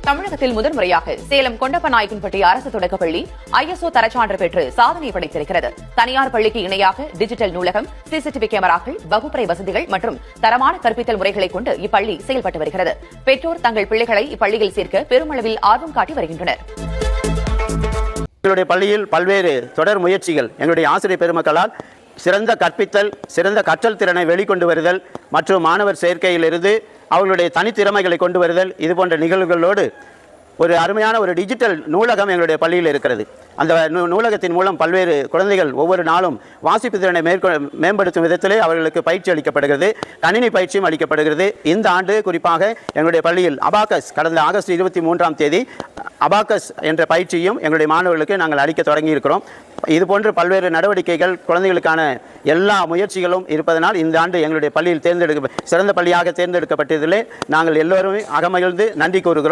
தமிழகத்தில் முதன்முறையாக சேலம் கொண்டப்பநாயக்கன்பட்டி அரசு தொடக்கப்பள்ளி ISO தரச்சான்று பெற்று சாதனை படைத்திருக்கிறது. தனியார் பள்ளிக்கு இணையாக டிஜிட்டல் நூலகம், சிசிடிவி கேமராக்கள், வகுப்பறை வசதிகள் மற்றும் தரமான கற்பித்தல் முறைகளை கொண்டு இப்பள்ளி செயல்பட்டு வருகிறது. பெற்றோர் தங்கள் பிள்ளைகளை இப்பள்ளியில் சேர்க்க பெருமளவில் ஆர்வம் காட்டி வருகின்றனர். எங்களுடைய பள்ளியில் பல்வேறு தொடர் முயற்சிகள் எங்களுடைய ஆசிரியர் பெருமக்களால் சிறந்த கற்பித்தல், சிறந்த கற்றல் திறனை வெளிக்கொண்டு வருதல் மற்றும் மாணவர் சேர்க்கையிலிருந்து அவர்களுடைய தனித்திறமைகளை கொண்டு வருதல், இது போன்ற நிகழ்வுகளோடு ஒரு அருமையான ஒரு டிஜிட்டல் நூலகம் எங்களுடைய பள்ளியில் இருக்கிறது. அந்த நூலகத்தின் மூலம் பல்வேறு குழந்தைகள் ஒவ்வொரு நாளும் வாசிப்பு திறனை மேம்படுத்தும் விதத்திலே அவர்களுக்கு பயிற்சி அளிக்கப்படுகிறது, கணினி பயிற்சியும் அளிக்கப்படுகிறது. இந்த ஆண்டு குறிப்பாக எங்களுடைய பள்ளியில் அபாக்கஸ் கடந்த ஆகஸ்ட் 23ஆம் தேதி அபாக்கஸ் என்ற பயிற்சியும் எங்களுடைய மாணவர்களுக்கு நாங்கள் அளிக்க தொடங்கியிருக்கிறோம். இதுபோன்று பல்வேறு நடவடிக்கைகள், குழந்தைகளுக்கான எல்லா முயற்சிகளும் இருப்பதனால் இந்த ஆண்டு எங்களுடைய பள்ளியில் சிறந்த பள்ளியாக தேர்ந்தெடுக்கப்பட்டதிலே நாங்கள் எல்லோருமே அகமகிழ்ந்து நன்றி கூறுகிறோம்.